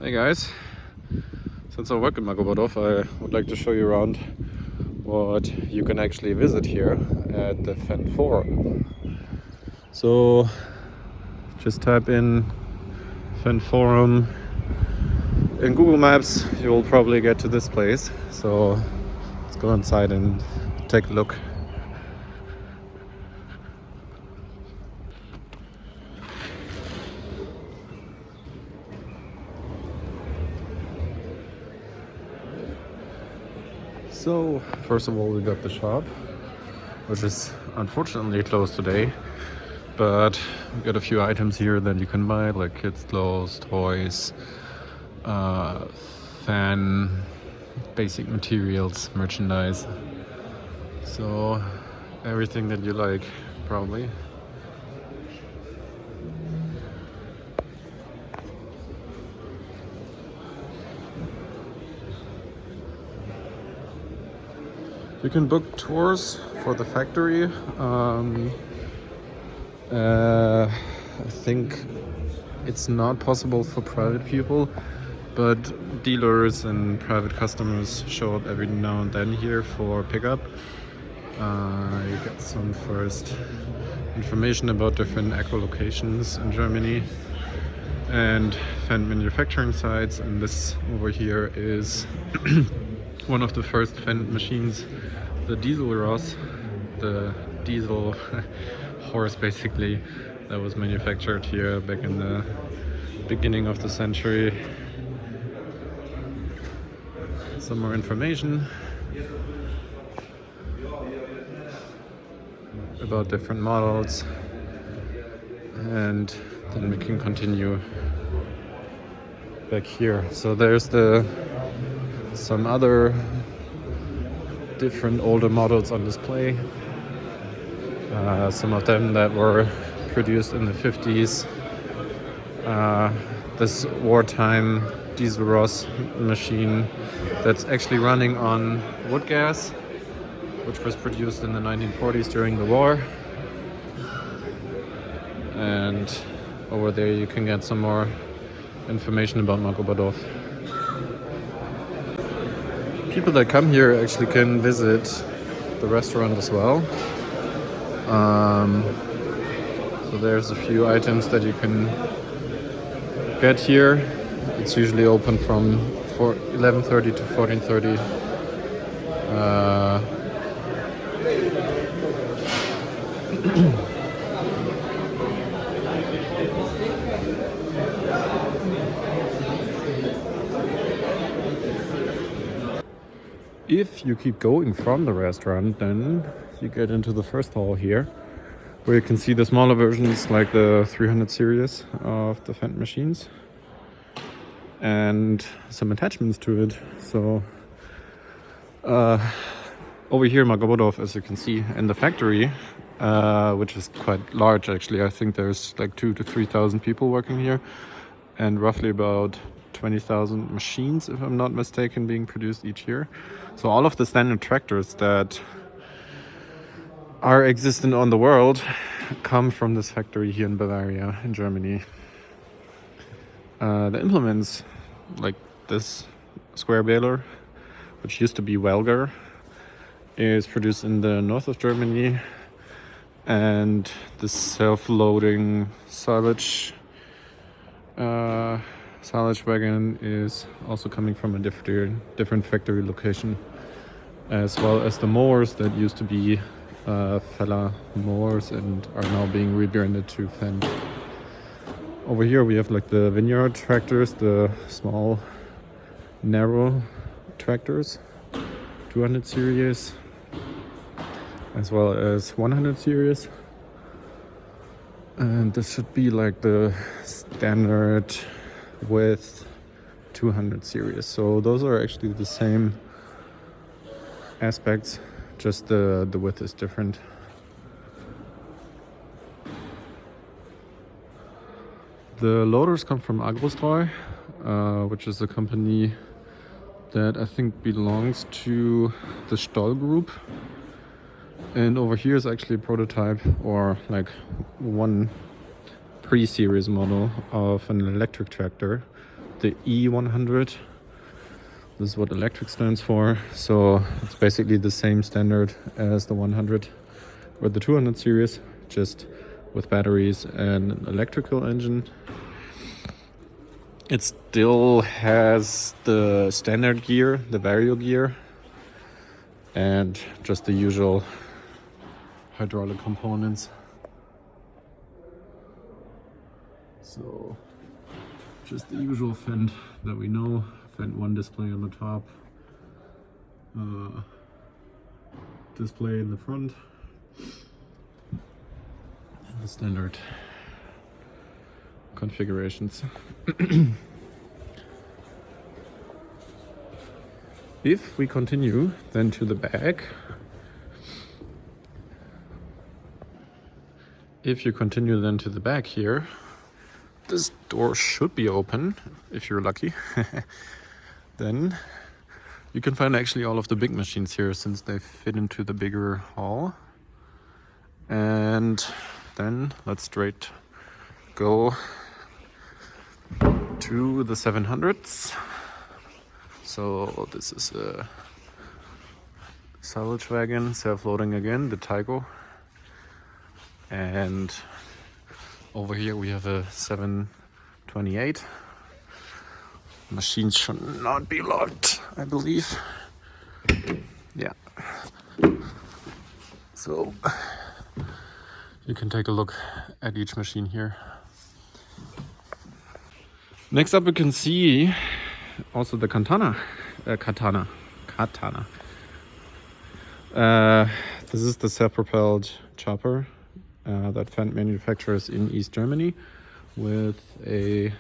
Hey guys, since I work at Marktoberdorf, I would like to show you around what you can actually visit here at the Fendt Forum. So just type in Fendt Forum in Google Maps, you'll probably get to this place. So let's go inside and take a look. So first of all, we got the shop, which is unfortunately closed today, but we got a few items here that you can buy, like kids clothes, toys, fan, basic materials, merchandise, so everything that you like, probably. You can book tours for the factory. I think it's not possible for private people, but dealers and private customers show up every now and then here for pickup. You get some first information about different agro locations in Germany and Fendt manufacturing sites, and this over here is one of the first Fendt machines, the diesel Ross, the diesel horse basically, that was manufactured here back in the beginning of the century. Some more information about different models, and then we can continue back here. So there's some other different older models on display. Some of them that were produced in the 50s. This wartime diesel Ross machine that's actually running on wood gas, which was produced in the 1940s during the war. And over there you can get some more information about Marktoberdorf. People that come here actually can visit the restaurant as well. So there's a few items that you can get here. It's usually open from 11:30 to 14:30. If you keep going from the restaurant, then you get into the first hall here, where you can see the smaller versions like the 300 series of the Fendt machines and some attachments to it. So over here in Marktoberdorf, as you can see in the factory, which is quite large actually, I think there's like 2,000 to 3,000 people working here, and roughly about 20,000 machines, if I'm not mistaken, being produced each year. So all of the standard tractors that are existent on the world come from this factory here in Bavaria, in Germany. The implements, like this square baler, which used to be Welger, is produced in the north of Germany, and the self-loading silage wagon is also coming from a different factory location, as well as the mowers that used to be Feller mowers and are now being rebranded to Fendt. Over here we have like the vineyard tractors, the small narrow tractors, 200 series as well as 100 series, and this should be like the standard with 200 series. So those are actually the same aspects, just the width is different. The loaders come from Agrostroy, which is a company that I think belongs to the Stoll group. And over here is actually a prototype, or like one pre-series model of an electric tractor the E100. This is what electric stands for. So it's basically the same standard as the 100 or the 200 series, just with batteries and an electrical engine. It still has the standard gear, the vario gear, and just the usual hydraulic components. So just the usual Fendt that we know. Fendt 1 display on the top, display in the front, and the standard configurations. If we continue then to the back, here, this door should be open if you're lucky. Then you can find actually all of the big machines here, since they fit into the bigger hall. And then let's straight go to the 700s. So this is a salvage wagon, self-loading again, the Tygo. And over here we have a 728. Machines should not be locked, I believe. Yeah. So you can take a look at each machine here. Next up, we can see also the katana. This is the self-propelled chopper that Fendt manufactures in East Germany, with a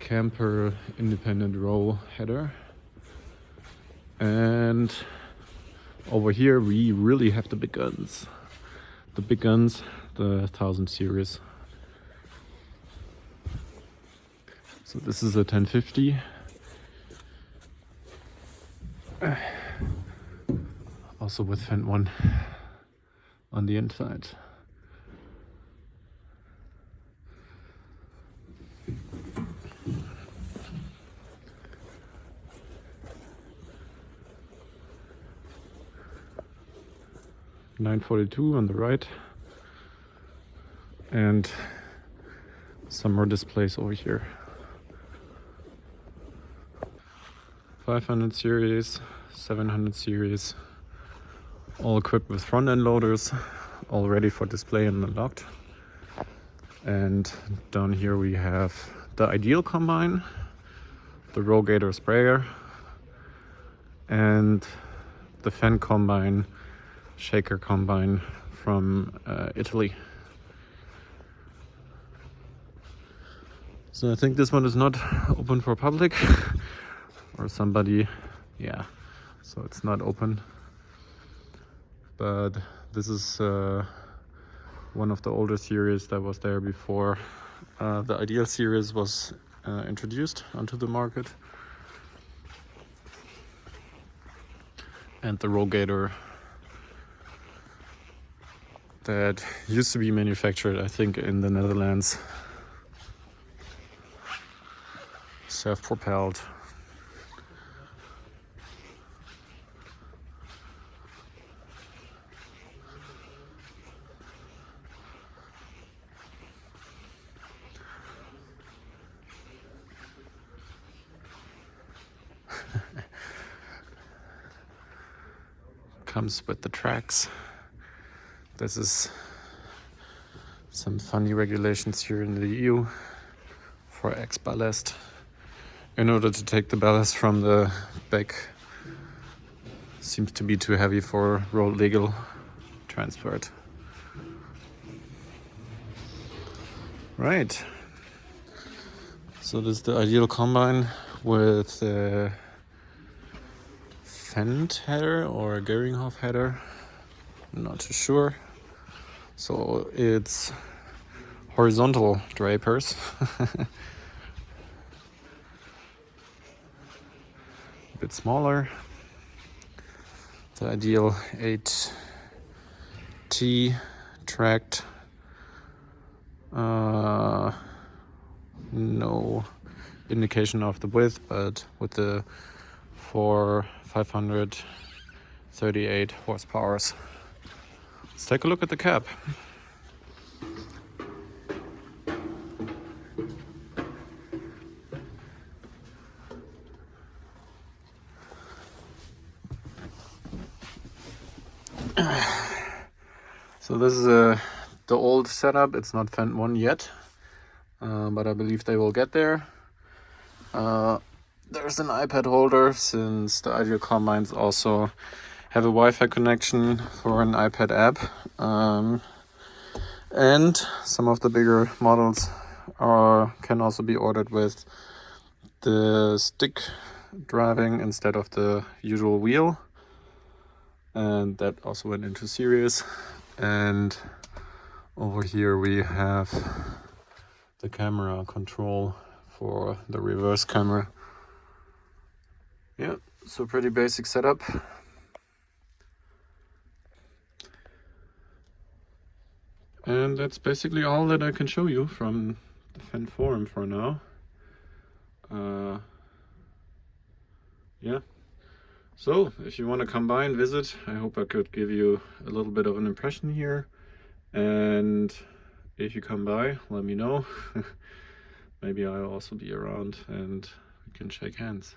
camper independent roll header. And over here we really have the big guns. The 1000 series. So this is a 1050. Also with Fendt 1 on the inside. .942 on the right, and some more displays over here. 500 series, 700 series, all equipped with front end loaders, all ready for display and unlocked. And down here we have the Ideal combine, the Rogator sprayer, and the Fendt combine, shaker combine from Italy. So I think this one is not open for public or somebody, yeah, so it's not open. But this is one of the older series that was there before the Ideal series was introduced onto the market. And the Rogator that used to be manufactured, I think, in the Netherlands. Self-propelled. Comes with the tracks. This is some funny regulations here in the EU for X-ballast. In order to take the ballast from the back, seems to be too heavy for road legal transport. Right. So this is the Ideal combine with a Fendt header or a Geringhoff header. I'm not too sure. So it's horizontal drapers. A bit smaller. The Ideal 8T tracked. No indication of the width, but with the 538 horsepower. Let's take a look at the cab. So this is the old setup. It's not Fendt 1 yet, but I believe they will get there. There's an iPad holder, since the Ideal Combines also have a Wi-Fi connection for an iPad app. And some of the bigger models can also be ordered with the stick driving instead of the usual wheel. And that also went into series. And over here we have the camera control for the reverse camera. Yeah, so pretty basic setup. And that's basically all that I can show you from the Fendt forum for now. Yeah. So, if you want to come by and visit, I hope I could give you a little bit of an impression here. And if you come by, let me know. Maybe I'll also be around and we can shake hands.